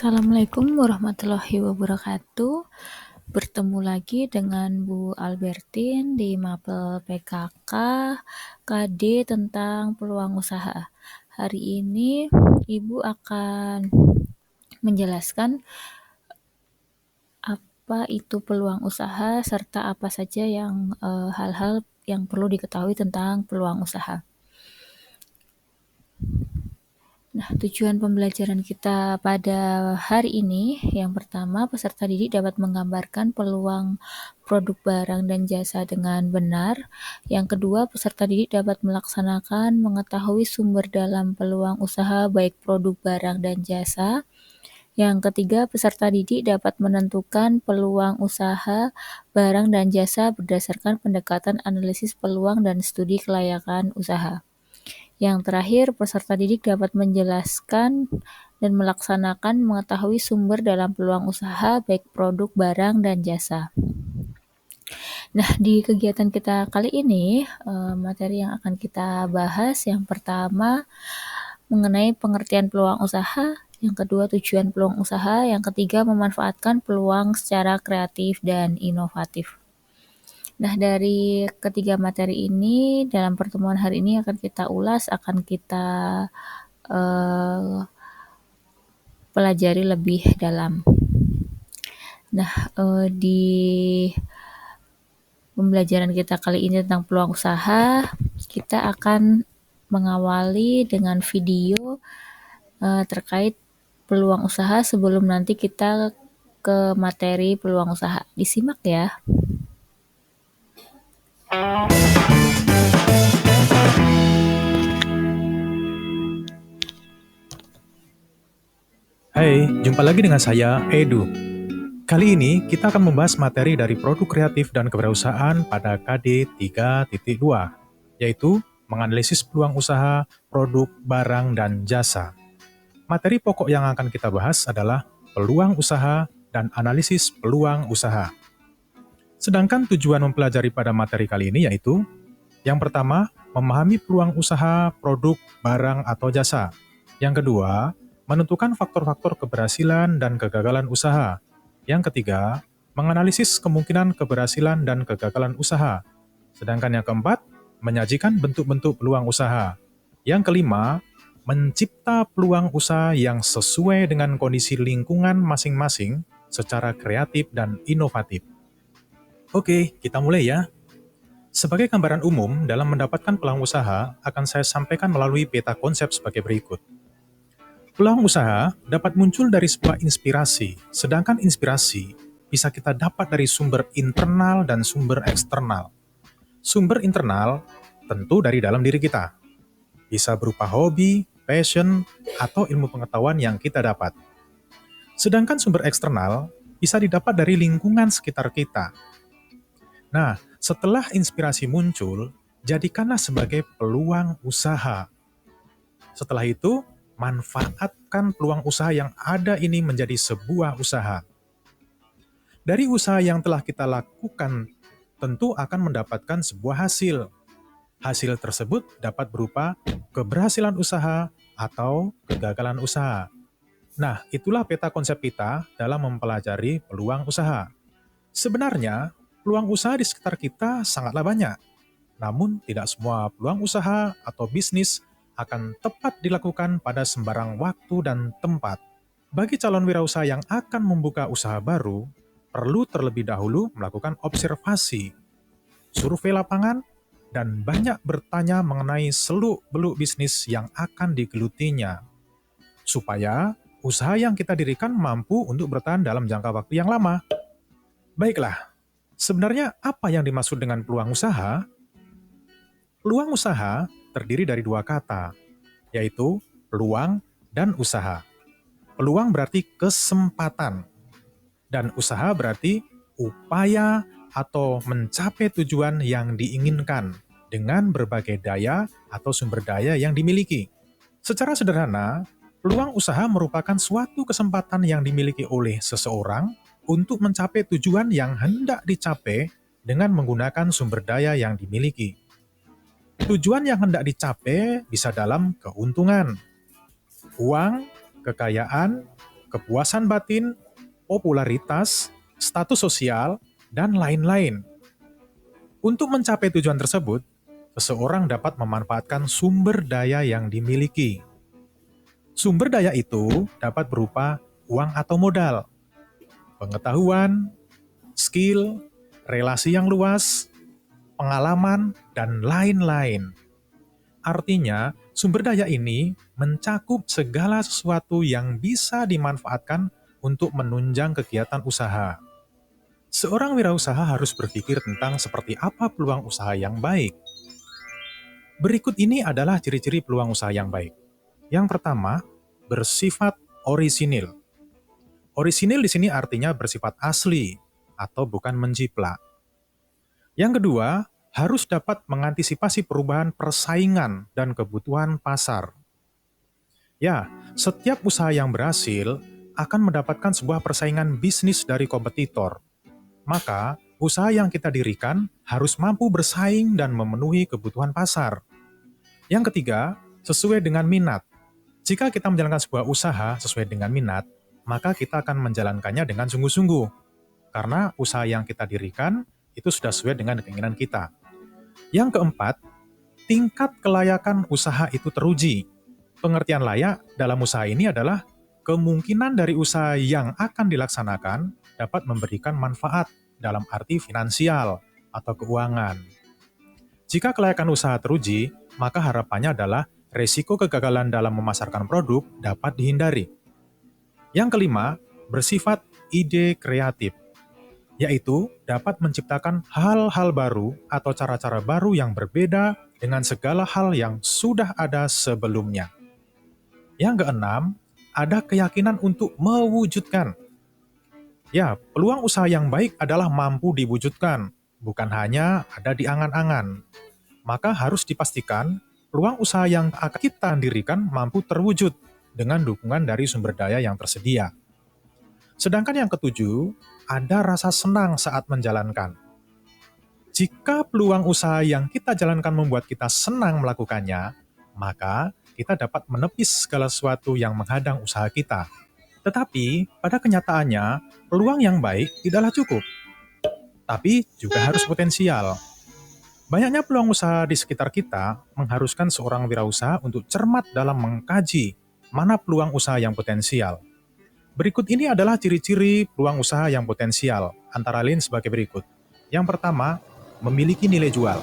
Assalamualaikum warahmatullahi wabarakatuh. Bertemu lagi dengan Bu Albertin di Mapel PKK KD tentang peluang usaha. Hari ini Ibu akan menjelaskan apa itu peluang usaha serta apa saja yang hal-hal yang perlu diketahui tentang peluang usaha. Nah, tujuan pembelajaran kita pada hari ini, yang pertama, peserta didik dapat menggambarkan peluang produk barang dan jasa dengan benar. Yang kedua, peserta didik dapat melaksanakan mengetahui sumber dalam peluang usaha baik produk barang dan jasa. Yang ketiga, peserta didik dapat menentukan peluang usaha barang dan jasa berdasarkan pendekatan analisis peluang dan studi kelayakan usaha. Yang terakhir, peserta didik dapat menjelaskan dan melaksanakan mengetahui sumber dalam peluang usaha baik produk, barang, dan jasa. Nah, di kegiatan kita kali ini, materi yang akan kita bahas yang pertama mengenai pengertian peluang usaha, yang kedua tujuan peluang usaha, yang ketiga memanfaatkan peluang secara kreatif dan inovatif. Nah, dari ketiga materi ini, dalam pertemuan hari ini akan kita ulas, akan kita pelajari lebih dalam. Nah, di pembelajaran kita kali ini tentang peluang usaha, kita akan mengawali dengan video terkait peluang usaha sebelum nanti kita ke materi peluang usaha. Disimak ya. Hai, jumpa lagi dengan saya, Edu. Kali ini kita akan membahas materi dari produk kreatif dan kewirausahaan pada KD 3.2, yaitu menganalisis peluang usaha, produk, barang, dan jasa. Materi pokok yang akan kita bahas adalah peluang usaha dan analisis peluang usaha. Sedangkan tujuan mempelajari pada materi kali ini yaitu, yang pertama, memahami peluang usaha, produk, barang, atau jasa. Yang kedua, menentukan faktor-faktor keberhasilan dan kegagalan usaha. Yang ketiga, menganalisis kemungkinan keberhasilan dan kegagalan usaha. Sedangkan yang keempat, menyajikan bentuk-bentuk peluang usaha. Yang kelima, mencipta peluang usaha yang sesuai dengan kondisi lingkungan masing-masing secara kreatif dan inovatif. Oke, kita mulai ya. Sebagai gambaran umum, dalam mendapatkan peluang usaha, akan saya sampaikan melalui peta konsep sebagai berikut. Peluang usaha dapat muncul dari sebuah inspirasi, sedangkan inspirasi bisa kita dapat dari sumber internal dan sumber eksternal. Sumber internal tentu dari dalam diri kita. Bisa berupa hobi, passion, atau ilmu pengetahuan yang kita dapat. Sedangkan sumber eksternal bisa didapat dari lingkungan sekitar kita. Nah, setelah inspirasi muncul, jadikanlah sebagai peluang usaha. Setelah itu, manfaatkan peluang usaha yang ada ini menjadi sebuah usaha. Dari usaha yang telah kita lakukan, tentu akan mendapatkan sebuah hasil. Hasil tersebut dapat berupa keberhasilan usaha atau kegagalan usaha. Nah, itulah peta konsep kita dalam mempelajari peluang usaha. Sebenarnya, peluang usaha di sekitar kita sangatlah banyak. Namun, tidak semua peluang usaha atau bisnis akan tepat dilakukan pada sembarang waktu dan tempat. Bagi calon wirausaha yang akan membuka usaha baru, perlu terlebih dahulu melakukan observasi, survei lapangan, dan banyak bertanya mengenai seluk-beluk bisnis yang akan digelutinya, supaya usaha yang kita dirikan mampu untuk bertahan dalam jangka waktu yang lama. Baiklah, sebenarnya apa yang dimaksud dengan peluang usaha? Peluang usaha terdiri dari dua kata, yaitu peluang dan usaha. Peluang berarti kesempatan, dan usaha berarti upaya atau mencapai tujuan yang diinginkan dengan berbagai daya atau sumber daya yang dimiliki. Secara sederhana, peluang usaha merupakan suatu kesempatan yang dimiliki oleh seseorang untuk mencapai tujuan yang hendak dicapai dengan menggunakan sumber daya yang dimiliki. Tujuan yang hendak dicapai bisa dalam keuntungan, uang, kekayaan, kepuasan batin, popularitas, status sosial, dan lain-lain. Untuk mencapai tujuan tersebut, seseorang dapat memanfaatkan sumber daya yang dimiliki. Sumber daya itu dapat berupa uang atau modal, pengetahuan, skill, relasi yang luas, pengalaman, dan lain-lain. Artinya, sumber daya ini mencakup segala sesuatu yang bisa dimanfaatkan untuk menunjang kegiatan usaha. Seorang wirausaha harus berpikir tentang seperti apa peluang usaha yang baik. Berikut ini adalah ciri-ciri peluang usaha yang baik. Yang pertama, bersifat orisinil. Orisinil di sini artinya bersifat asli atau bukan menjiplak. Yang kedua, harus dapat mengantisipasi perubahan persaingan dan kebutuhan pasar. Ya, setiap usaha yang berhasil akan mendapatkan sebuah persaingan bisnis dari kompetitor. Maka, usaha yang kita dirikan harus mampu bersaing dan memenuhi kebutuhan pasar. Yang ketiga, sesuai dengan minat. Jika kita menjalankan sebuah usaha sesuai dengan minat, maka kita akan menjalankannya dengan sungguh-sungguh. Karena usaha yang kita dirikan itu sudah sesuai dengan keinginan kita. Yang keempat, tingkat kelayakan usaha itu teruji. Pengertian layak dalam usaha ini adalah kemungkinan dari usaha yang akan dilaksanakan dapat memberikan manfaat dalam arti finansial atau keuangan. Jika kelayakan usaha teruji, maka harapannya adalah resiko kegagalan dalam memasarkan produk dapat dihindari. Yang kelima, bersifat ide kreatif, yaitu dapat menciptakan hal-hal baru atau cara-cara baru yang berbeda dengan segala hal yang sudah ada sebelumnya. Yang keenam, ada keyakinan untuk mewujudkan. Ya, peluang usaha yang baik adalah mampu diwujudkan, bukan hanya ada di angan-angan. Maka harus dipastikan peluang usaha yang akan kita dirikan mampu terwujud dengan dukungan dari sumber daya yang tersedia. Sedangkan yang ketujuh, ada rasa senang saat menjalankan. Jika peluang usaha yang kita jalankan membuat kita senang melakukannya, maka kita dapat menepis segala sesuatu yang menghadang usaha kita. Tetapi, pada kenyataannya, peluang yang baik tidaklah cukup, tapi juga harus potensial. Banyaknya peluang usaha di sekitar kita mengharuskan seorang wirausaha untuk cermat dalam mengkaji mana peluang usaha yang potensial. Berikut ini adalah ciri-ciri peluang usaha yang potensial, antara lain sebagai berikut. Yang pertama, memiliki nilai jual.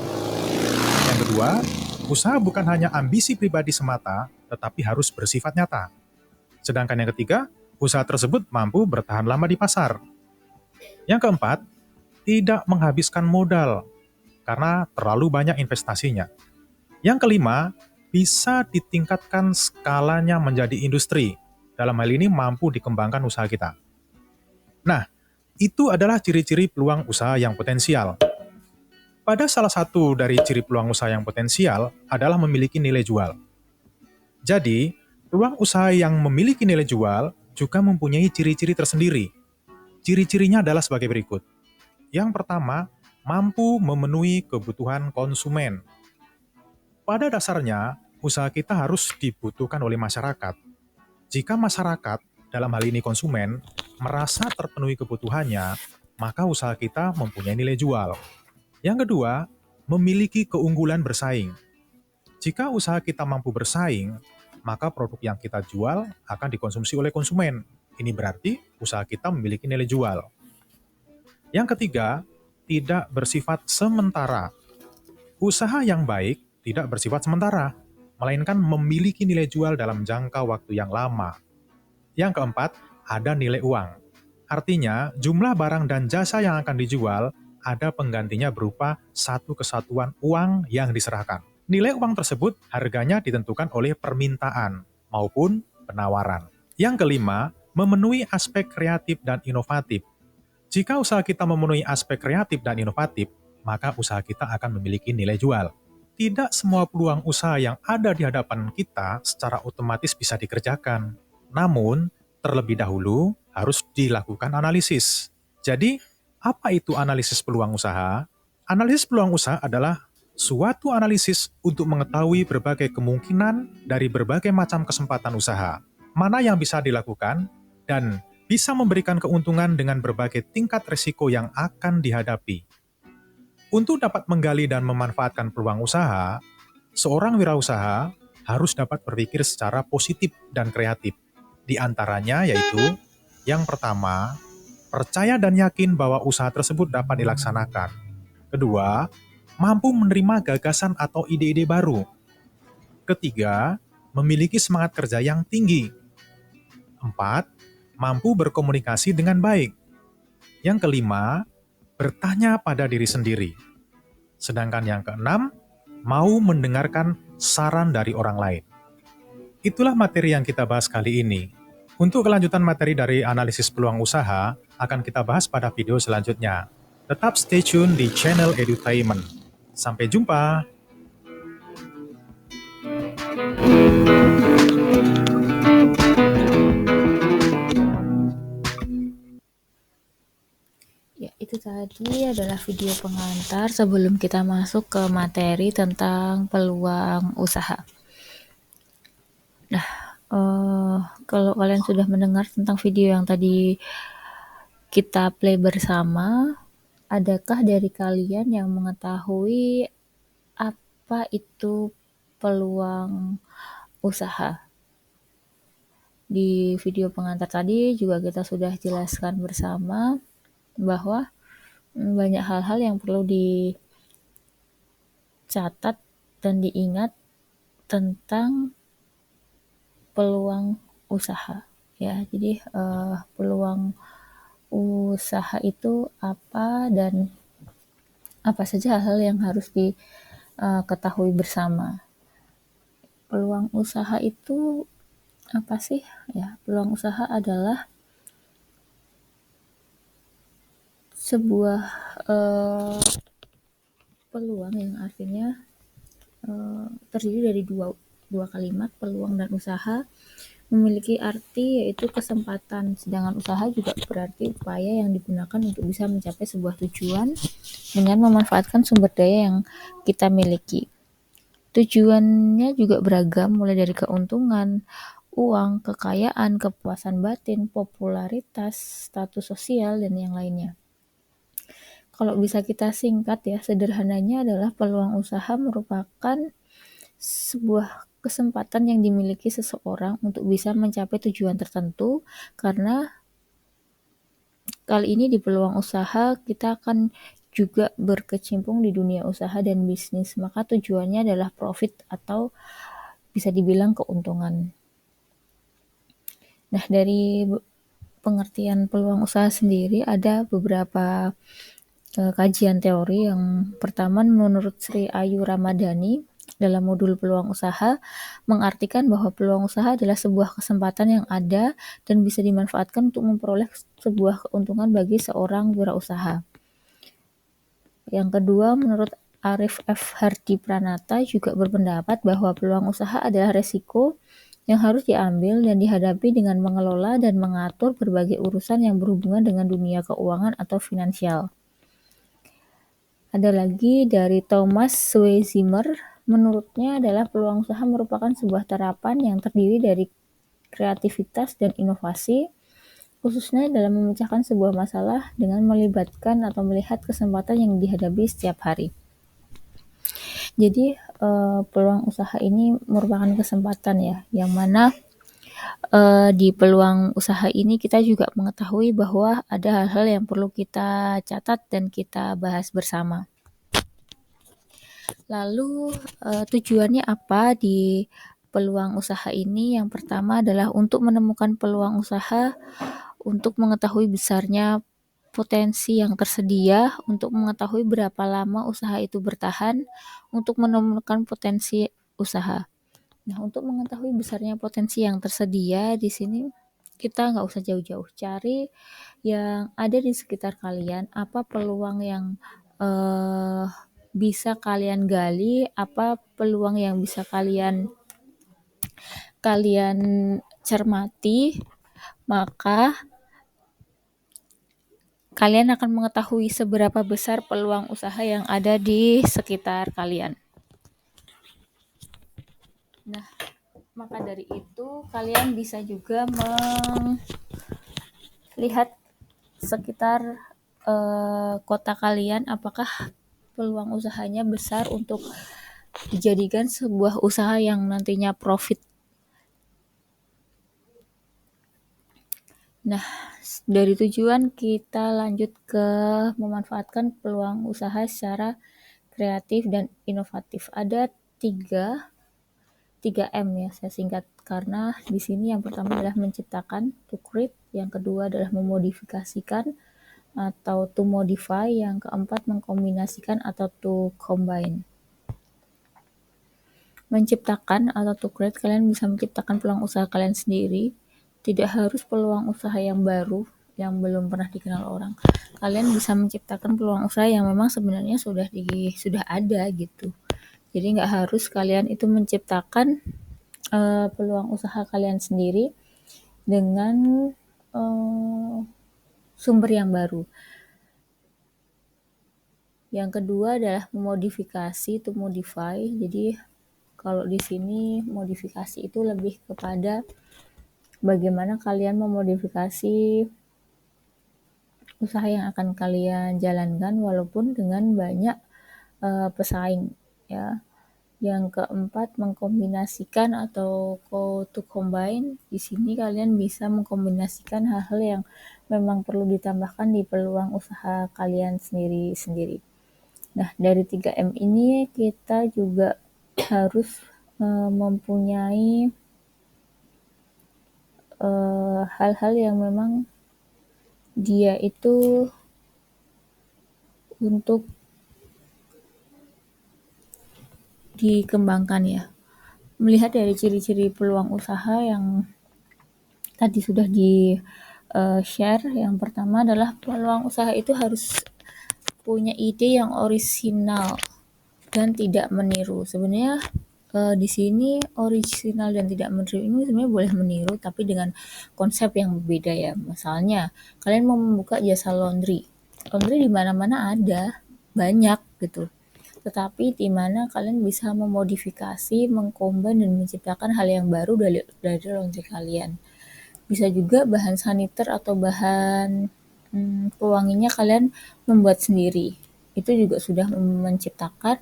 Yang kedua, usaha bukan hanya ambisi pribadi semata, tetapi harus bersifat nyata. Sedangkan yang ketiga, usaha tersebut mampu bertahan lama di pasar. Yang keempat, tidak menghabiskan modal, karena terlalu banyak investasinya. Yang kelima, bisa ditingkatkan skalanya menjadi industri. Dalam hal ini mampu dikembangkan usaha kita. Nah, itu adalah ciri-ciri peluang usaha yang potensial. Pada salah satu dari ciri peluang usaha yang potensial adalah memiliki nilai jual. Jadi, peluang usaha yang memiliki nilai jual juga mempunyai ciri-ciri tersendiri. Ciri-cirinya adalah sebagai berikut. Yang pertama, mampu memenuhi kebutuhan konsumen. Pada dasarnya, usaha kita harus dibutuhkan oleh masyarakat. Jika masyarakat, dalam hal ini konsumen, merasa terpenuhi kebutuhannya, maka usaha kita mempunyai nilai jual. Yang kedua, memiliki keunggulan bersaing. Jika usaha kita mampu bersaing, maka produk yang kita jual akan dikonsumsi oleh konsumen. Ini berarti usaha kita memiliki nilai jual. Yang ketiga, tidak bersifat sementara. Usaha yang baik tidak bersifat sementara, melainkan memiliki nilai jual dalam jangka waktu yang lama. Yang keempat, ada nilai uang. Artinya, jumlah barang dan jasa yang akan dijual ada penggantinya berupa satu kesatuan uang yang diserahkan. Nilai uang tersebut harganya ditentukan oleh permintaan maupun penawaran. Yang kelima, memenuhi aspek kreatif dan inovatif. Jika usaha kita memenuhi aspek kreatif dan inovatif, maka usaha kita akan memiliki nilai jual. Tidak semua peluang usaha yang ada di hadapan kita secara otomatis bisa dikerjakan. Namun, terlebih dahulu harus dilakukan analisis. Jadi, apa itu analisis peluang usaha? Analisis peluang usaha adalah suatu analisis untuk mengetahui berbagai kemungkinan dari berbagai macam kesempatan usaha. Mana yang bisa dilakukan dan bisa memberikan keuntungan dengan berbagai tingkat risiko yang akan dihadapi. Untuk dapat menggali dan memanfaatkan peluang usaha, seorang wirausaha harus dapat berpikir secara positif dan kreatif. Di antaranya yaitu, yang pertama, percaya dan yakin bahwa usaha tersebut dapat dilaksanakan. Kedua, mampu menerima gagasan atau ide-ide baru. Ketiga, memiliki semangat kerja yang tinggi. Empat, mampu berkomunikasi dengan baik. Yang kelima, bertanya pada diri sendiri. Sedangkan yang keenam, mau mendengarkan saran dari orang lain. Itulah materi yang kita bahas kali ini. Untuk kelanjutan materi dari analisis peluang usaha, akan kita bahas pada video selanjutnya. Tetap stay tune di channel Edutainment. Sampai jumpa! Ya, itu tadi adalah video pengantar sebelum kita masuk ke materi tentang peluang usaha. Nah, kalau kalian sudah mendengar tentang video yang tadi kita play bersama, adakah dari kalian yang mengetahui apa itu peluang usaha? Di video pengantar tadi juga kita sudah jelaskan bersama bahwa banyak hal-hal yang perlu dicatat dan diingat tentang peluang usaha. Ya, jadi peluang usaha itu apa dan apa saja hal-hal yang harus diketahui bersama. Peluang usaha itu apa sih? Ya, peluang usaha adalah sebuah peluang yang artinya terdiri dari dua kalimat, peluang dan usaha, memiliki arti yaitu kesempatan, sedangkan usaha juga berarti upaya yang digunakan untuk bisa mencapai sebuah tujuan dengan memanfaatkan sumber daya yang kita miliki. Tujuannya juga beragam, mulai dari keuntungan, uang, kekayaan, kepuasan batin, popularitas, status sosial, dan yang lainnya. Kalau bisa kita singkat ya, sederhananya adalah peluang usaha merupakan sebuah kesempatan yang dimiliki seseorang untuk bisa mencapai tujuan tertentu, karena kali ini di peluang usaha kita akan juga berkecimpung di dunia usaha dan bisnis, maka tujuannya adalah profit atau bisa dibilang keuntungan. Nah, dari pengertian peluang usaha sendiri ada beberapa kajian teori. Yang pertama, menurut Sri Ayu Ramadhani dalam modul peluang usaha, mengartikan bahwa peluang usaha adalah sebuah kesempatan yang ada dan bisa dimanfaatkan untuk memperoleh sebuah keuntungan bagi seorang wirausaha. Yang kedua, menurut Arif F. Hardi Pranata juga berpendapat bahwa peluang usaha adalah resiko yang harus diambil dan dihadapi dengan mengelola dan mengatur berbagai urusan yang berhubungan dengan dunia keuangan atau finansial. Ada lagi dari Thomas Schweizimer, menurutnya adalah peluang usaha merupakan sebuah terapan yang terdiri dari kreativitas dan inovasi, khususnya dalam memecahkan sebuah masalah dengan melibatkan atau melihat kesempatan yang dihadapi setiap hari. Jadi peluang usaha ini merupakan kesempatan ya, yang mana di peluang usaha ini kita juga mengetahui bahwa ada hal-hal yang perlu kita catat dan kita bahas bersama. Lalu tujuannya apa di peluang usaha ini? Yang pertama adalah untuk menemukan peluang usaha, untuk mengetahui besarnya potensi yang tersedia, untuk mengetahui berapa lama usaha itu bertahan, untuk menemukan potensi usaha. Nah, untuk mengetahui besarnya potensi yang tersedia di sini kita nggak usah jauh-jauh, cari yang ada di sekitar kalian, apa peluang yang bisa kalian gali, apa peluang yang bisa kalian cermati, maka kalian akan mengetahui seberapa besar peluang usaha yang ada di sekitar kalian. Nah, Maka dari itu, kalian bisa juga melihat sekitar kota kalian, apakah peluang usahanya besar untuk dijadikan sebuah usaha yang nantinya profit. Nah, dari tujuan kita lanjut ke memanfaatkan peluang usaha secara kreatif dan inovatif. Ada tiga M ya, saya singkat karena di sini yang pertama adalah menciptakan, to create, yang kedua adalah memodifikasikan atau to modify, yang keempat mengkombinasikan atau to combine. Menciptakan atau to create, kalian bisa menciptakan peluang usaha kalian sendiri. Tidak harus peluang usaha yang baru yang belum pernah dikenal orang. Kalian bisa menciptakan peluang usaha yang memang sebenarnya sudah ada gitu. Jadi nggak harus kalian itu menciptakan peluang usaha kalian sendiri dengan sumber yang baru. Yang kedua adalah memodifikasi, to modify. Jadi kalau di sini modifikasi itu lebih kepada bagaimana kalian memodifikasi usaha yang akan kalian jalankan walaupun dengan banyak pesaing ya. Yang keempat, mengkombinasikan atau to combine. Di sini kalian bisa mengkombinasikan hal-hal yang memang perlu ditambahkan di peluang usaha kalian sendiri-sendiri. Nah, dari 3M ini kita juga harus mempunyai hal-hal yang memang dia itu untuk dikembangkan ya. Melihat dari ciri-ciri peluang usaha yang tadi sudah di share, yang pertama adalah peluang usaha itu harus punya ide yang orisinal dan tidak meniru. Sebenarnya di sini orisinal dan tidak meniru ini sebenarnya boleh meniru tapi dengan konsep yang berbeda ya. Misalnya kalian mau membuka jasa laundry. Laundry di mana-mana ada, banyak gitu. Tetapi di mana kalian bisa memodifikasi, mengcombine dan menciptakan hal yang baru dari laundry kalian. Bisa juga bahan saniter atau bahan pewanginya kalian membuat sendiri. Itu juga sudah menciptakan,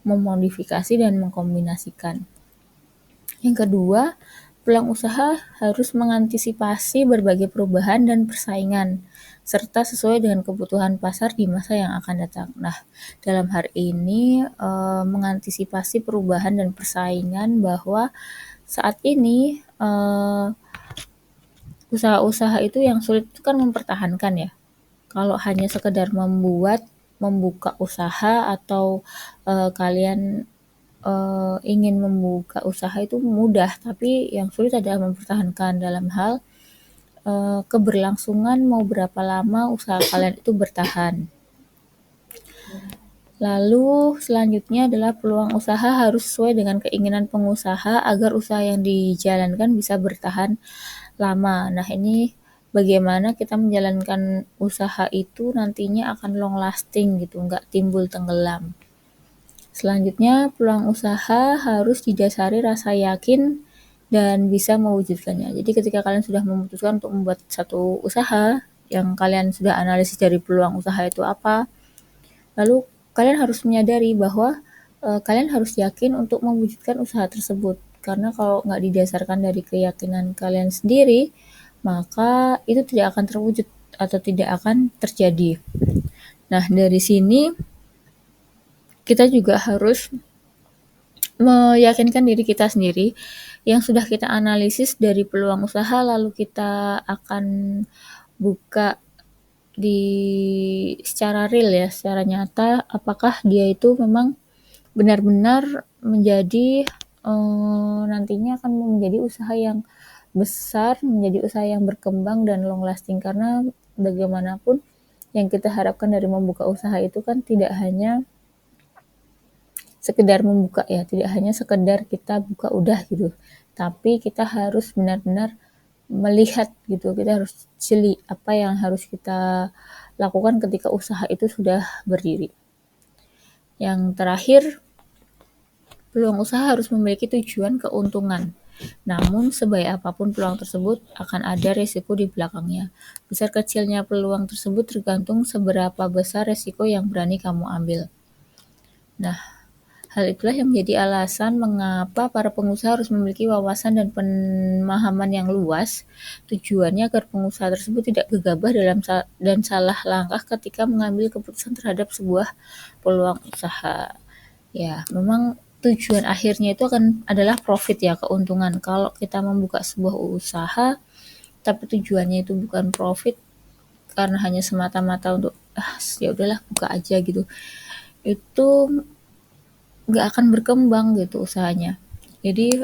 memodifikasi dan mengkombinasikan. Yang kedua, peluang usaha harus mengantisipasi berbagai perubahan dan persaingan serta sesuai dengan kebutuhan pasar di masa yang akan datang. Nah, dalam hal ini mengantisipasi perubahan dan persaingan bahwa saat ini usaha-usaha itu yang sulit itu kan mempertahankan ya. Kalau hanya sekedar membuka usaha atau kalian ingin membuka usaha itu mudah, tapi yang sulit adalah mempertahankan dalam hal keberlangsungan mau berapa lama usaha kalian itu bertahan. Lalu selanjutnya adalah peluang usaha harus sesuai dengan keinginan pengusaha agar usaha yang dijalankan bisa bertahan lama. Nah, ini bagaimana kita menjalankan usaha itu nantinya akan long lasting gitu, nggak timbul tenggelam. Selanjutnya, peluang usaha harus didasari rasa yakin dan bisa mewujudkannya. Jadi ketika kalian sudah memutuskan untuk membuat satu usaha, yang kalian sudah analisis dari peluang usaha itu apa, lalu kalian harus menyadari bahwa kalian harus yakin untuk mewujudkan usaha tersebut. Karena kalau nggak didasarkan dari keyakinan kalian sendiri, maka itu tidak akan terwujud atau tidak akan terjadi. Nah, dari sini kita juga harus meyakinkan diri kita sendiri yang sudah kita analisis dari peluang usaha, lalu kita akan buka di secara real ya, secara nyata, apakah dia itu memang benar-benar menjadi nantinya akan menjadi usaha yang besar, menjadi usaha yang berkembang dan long lasting. Karena bagaimanapun yang kita harapkan dari membuka usaha itu kan tidak hanya sekedar membuka ya, tidak hanya sekedar kita buka udah gitu, tapi kita harus benar-benar melihat gitu, kita harus jeli apa yang harus kita lakukan ketika usaha itu sudah berdiri. Yang terakhir, peluang usaha harus memiliki tujuan keuntungan. Namun, sebaik apapun peluang tersebut, akan ada resiko di belakangnya. Besar kecilnya peluang tersebut tergantung seberapa besar resiko yang berani kamu ambil. Nah, hal itulah yang menjadi alasan mengapa para pengusaha harus memiliki wawasan dan pemahaman yang luas. Tujuannya agar pengusaha tersebut tidak gegabah dan salah langkah ketika mengambil keputusan terhadap sebuah peluang usaha. Ya, memang tujuan akhirnya itu adalah profit ya, keuntungan. Kalau kita membuka sebuah usaha, tapi tujuannya itu bukan profit karena hanya semata-mata untuk ya udahlah buka aja gitu, itu nggak akan berkembang gitu usahanya. Jadi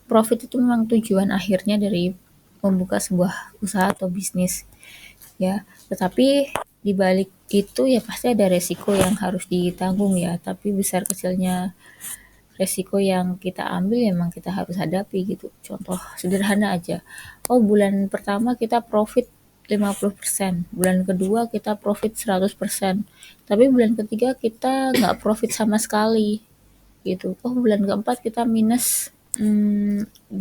profit itu memang tujuan akhirnya dari membuka sebuah usaha atau bisnis ya. Tetapi di balik itu ya pasti ada resiko yang harus ditanggung ya. Tapi besar kecilnya resiko yang kita ambil memang kita harus hadapi gitu. Contoh sederhana aja. Oh, bulan pertama kita profit 50%, bulan kedua kita profit 100%, tapi bulan ketiga kita nggak profit sama sekali gitu. Oh, bulan keempat kita minus 2%.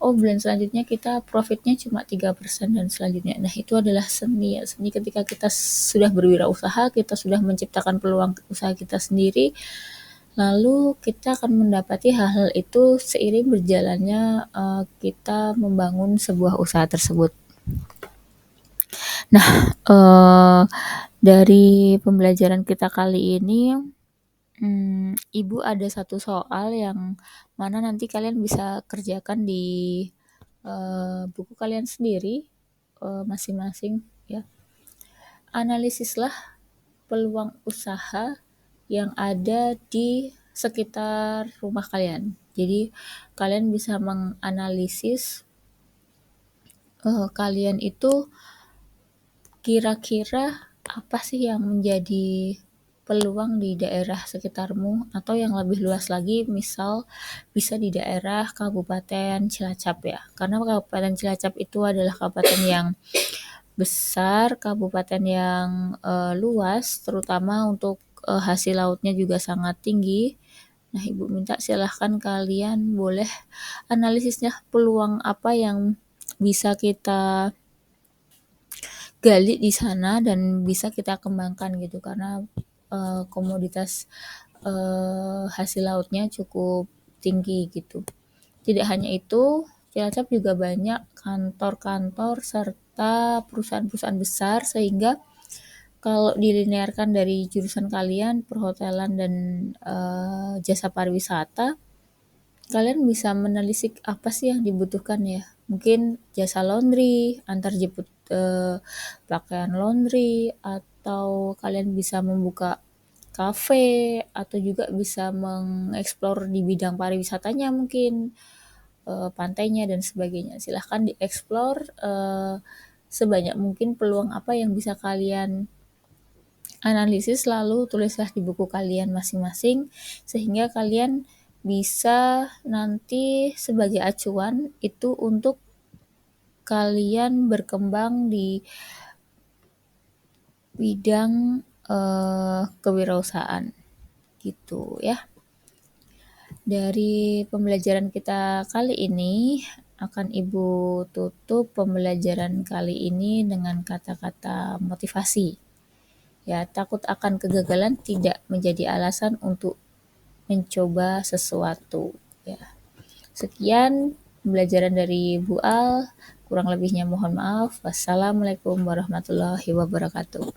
Oh, bulan selanjutnya kita profitnya cuma 3% dan selanjutnya. Nah, itu adalah seni ya. Seni ketika kita sudah berwirausaha, kita sudah menciptakan peluang usaha kita sendiri, lalu kita akan mendapati hal-hal itu seiring berjalannya kita membangun sebuah usaha tersebut. Nah, dari pembelajaran kita kali ini, Ibu ada satu soal yang mana nanti kalian bisa kerjakan di buku kalian sendiri masing-masing ya. Analisislah peluang usaha yang ada di sekitar rumah kalian. Jadi kalian bisa menganalisis kalian itu kira-kira apa sih yang menjadi peluang di daerah sekitarmu, atau yang lebih luas lagi misal bisa di daerah Kabupaten Cilacap ya. Karena Kabupaten Cilacap itu adalah kabupaten yang besar, kabupaten yang luas, terutama untuk hasil lautnya juga sangat tinggi. Nah, Ibu minta silahkan kalian boleh analisisnya peluang apa yang bisa kita gali di sana dan bisa kita kembangkan gitu, karena komoditas hasil lautnya cukup tinggi gitu. Tidak hanya itu, Cilacap juga banyak kantor-kantor serta perusahaan-perusahaan besar, sehingga kalau dilinearkan dari jurusan kalian, perhotelan dan jasa pariwisata, kalian bisa menelisik apa sih yang dibutuhkan ya. Mungkin jasa laundry, antar jemput pakaian laundry, atau kalian bisa membuka kafe, atau juga bisa mengeksplor di bidang pariwisatanya mungkin, pantainya dan sebagainya. Silahkan dieksplor sebanyak mungkin peluang apa yang bisa kalian analisis, lalu tulislah di buku kalian masing-masing sehingga kalian bisa nanti sebagai acuan itu untuk kalian berkembang di bidang kewirausahaan gitu ya. Dari pembelajaran kita kali ini akan Ibu tutup pembelajaran kali ini dengan kata-kata motivasi. Ya, takut akan kegagalan tidak menjadi alasan untuk mencoba sesuatu. Ya. Sekian pembelajaran dari Bu Al. Kurang lebihnya mohon maaf. Wassalamualaikum warahmatullahi wabarakatuh.